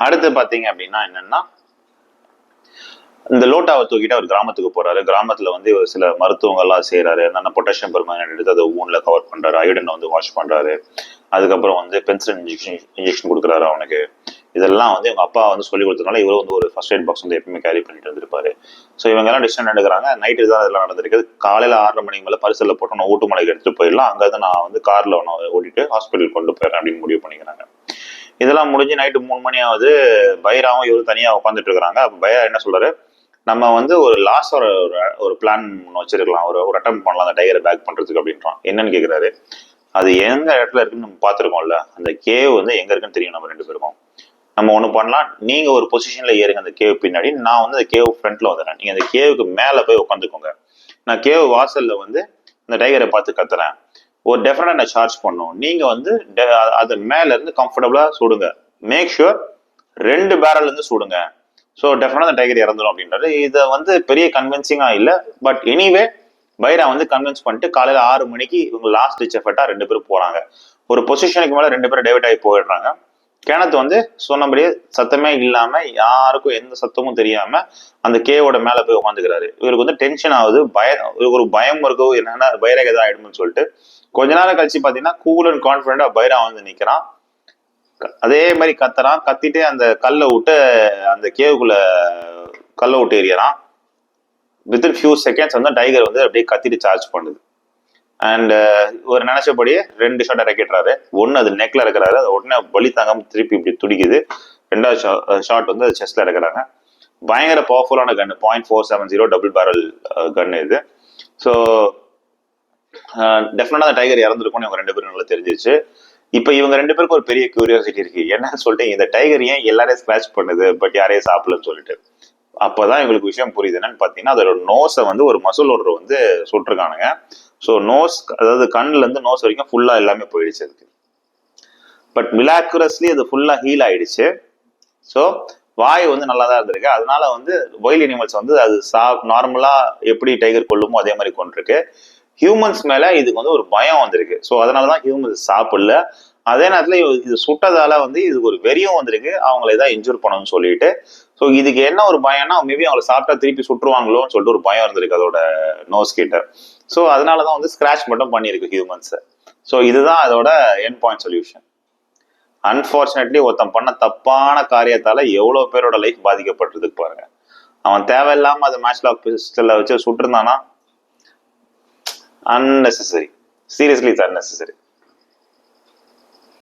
அடுத்து பாத்தீங்க அப்படின்னா என்னன்னா, இந்த லோட்டாவை தூக்கிட்டு அவர் கிராமத்துக்கு போறாரு. கிராமத்துல வந்து சில மருத்துவங்கள்லாம் செய்யறாரு. என்னன்னா பொட்டாசியம் பெர்மனேட் எடுத்து அதை ஊன்ல கவர் பண்றாரு, அயோடின் வந்து வாஷ் பண்றாரு. அதுக்கப்புறம் வந்து பென்சிலின் இன்ஜெக்ஷன் கொடுக்குறாரு அவனுக்கு. இதெல்லாம் வந்து இவங்க அப்பா வந்து சொல்லி கொடுத்ததுனால இவரும் வந்து ஒரு ஃபர்ஸ்ட் எய்ட் பாக்ஸ் வந்து எப்பவுமே கேரி பண்ணிட்டு இருந்திருப்பாரு. ஸோ இவங்க எல்லாம் டிசிஷன் எடுக்கிறாங்க. நைட்டு தான் இதெல்லாம் நடந்திருக்கு. காலையில 6:30 மணிக்கு மேல பரிசல்ல போட்டு நான் ஊட்டுமலைக்கு எடுத்துட்டு போயிடலாம், அங்கிருந்து நான் வந்து கார்ல ஓட்டிட்டு ஹாஸ்பிட்டல் கொண்டு போயிடறேன் அப்படின்னு முடிவு பண்ணிக்கிறாங்க. இதெல்லாம் முடிஞ்சு நைட்டு 3 மணி ஆகுது. பைராவும் இவரும் தனியா உட்காந்துட்டு இருக்கிறாங்க. அப்ப பைரா என்ன சொல்றாரு, நம்ம வந்து ஒரு லாஸ்ட் ஒரு பிளான் வச்சிருக்கலாம், ஒரு அட்டம் பண்ணலாம் அந்த டைகரை பேக் பண்றதுக்கு அப்படின்றான். என்னன்னு கேக்குறாரு, அது எந்த இடத்துல இருக்குன்னு நம்ம பாத்துருக்கோம்ல, அந்த கேவ் வந்து எங்க இருக்குன்னு தெரியும் நம்ம 2 பேருக்கும். நம்ம ஒண்ணு பண்ணலாம், நீங்க ஒரு பொசிஷன்ல ஏறுங்க அந்த கேவ் பின்னாடி, நான் வந்து அந்த கேவ் ஃப்ரண்ட்ல வந்துடுறேன், நீங்க அந்த கேவுக்கு மேல போய் உட்காந்துக்கோங்க, நான் கேவ் வாசல்ல வந்து இந்த டைகரை பார்த்து கத்துறேன், ஒரு டெஃபினட்டா நான் சார்ஜ் பண்ணும், நீங்க வந்து அது மேல இருந்து கம்ஃபர்டபுளா சுடுங்க, மேக் ஷுர் 2 பேரல் இருந்து சுடுங்க, ஸோ டெஃபினட்டா அந்த டைகர் இறந்துடும் அப்படின்றாரு. இதை வந்து பெரிய கன்வின்சிங்கா இல்லை, பட் எனிவே பைரா வந்து கன்வின்ஸ் பண்ணிட்டு காலையில 6 மணிக்கு இவங்க லாஸ்ட் டிச் எஃபர்ட்டா 2 பேரும் போறாங்க. ஒரு பொசிஷனுக்கு மேல 2 பேரும் டேவிட் ஆகி போயிடுறாங்க. கிணத்து வந்து சொன்னபடியே சத்தமே இல்லாம யாருக்கும் எந்த சத்தமும் தெரியாம அந்த கேவோட மேல போய் உட்காந்துக்கிறாரு. இவருக்கு வந்து டென்ஷன் ஆகுது, ஒரு பயம் இருக்கோ என்னன்னா பைராக ஏதாவது ஆயிடும்னு சொல்லிட்டு. கொஞ்ச நேரம் கழிச்சு பாத்தீங்கன்னா கூல் அண்ட் கான்பிடண்டா பைரா வந்து நிக்கிறான். அதே மாதிரி கத்துறான். கத்திட்டு அந்த கல்லை விட்டு அந்த கேவுக்குள்ள கல்லை விட்டு எறியறான். வித்தின் ஃபியூ செகண்ட்ஸ் வந்து டைகர் வந்து அப்படியே கத்திட்டு சார்ஜ் பண்ணுது. அண்ட் ஒரு நினைச்சபடியே 2 ஷாட் இறக்கிடுறாரு. ஒன்னு அது நெக்ல இறக்குறாரு, அது உடனே வலி தாங்காம திருப்பி இப்படி துடிக்குது. 2வது ஷாட் வந்து அது செஸ்ட்ல இறக்குறாங்க. பயங்கர பவர்ஃபுல்லான கன், 0.470 டபுள் பேரல் கன் இது. ஸோ டெஃபினட்டா அந்த டைகர் இறந்துருக்கும்னு இவங்க 2 பேரும் நல்லா தெரிஞ்சிருச்சு. இப்ப இவங்க 2 பேருக்கும் ஒரு பெரிய கியூரியாசிட்டி இருக்கு, என்னன்னு சொல்லிட்டு இந்த டைகர் ஏன் எல்லாரையும் ஸ்கிராச் பண்ணுது பட் யாரையும் சாப்பிடலன்னு சொல்லிட்டு. அப்பதான் எங்களுக்கு விஷயம் புரியுது. என்னன்னு பாத்தீங்கன்னா அதோட நோஸை வந்து ஒரு மசூல் ஓடுற வந்து சுட்டிருக்கானுங்க. ஸோ நோஸ், அதாவது கண்ணுல இருந்து நோஸ் வரைக்கும் ஃபுல்லா எல்லாமே போயிடுச்சு அதுக்கு. பட் மிராக்குலஸ்லி அது ஃபுல்லா ஹீல் ஆயிடுச்சு. ஸோ வாய் வந்து நல்லா தான் இருந்திருக்கு. அதனால வந்து வைல்ட் அனிமல்ஸ் வந்து அது நார்மலா எப்படி டைகர் கொள்ளுமோ அதே மாதிரி கொண்டிருக்கு. ஹியூமன்ஸ் மேல இதுக்கு வந்து ஒரு பயம் வந்திருக்கு. ஸோ அதனாலதான் ஹியூமன்ஸ் சாப்பிடல. அதே நேரத்துல இது சுட்டதால வந்து இதுக்கு ஒரு வெறியும் வந்திருக்கு, அவங்களை ஏதாவது இன்ஜூர் பண்ணணும்னு சொல்லிட்டு. ஸோ இதுக்கு என்ன ஒரு பயம்னா, மேபி அவங்களை சாப்பிட்டா திருப்பி சுட்டுருவாங்களோன்னு சொல்லிட்டு ஒரு பயம் இருந்திருக்கு அதோட நோஸ் கிட்ட. ஸோ அதனாலதான் வந்து ஸ்கிராச் மட்டும் பண்ணியிருக்கு ஹியூமன்ஸ். ஸோ இதுதான் அதோட எண்ட் பாயிண்ட் சொல்யூஷன். அன்பார்ச்சுனேட்லி ஒருத்தன் பண்ண தப்பான காரியத்தால எவ்வளவு பேரோட லைஃப் பாதிக்கப்பட்டிருக்கு பாருங்க. அவன் தேவையில்லாம அதை மேட்ச்லாக் பிஸ்டல்ல வச்சு சுட்டிருந்தானா, unnecessary. Seriously, it's unnecessary.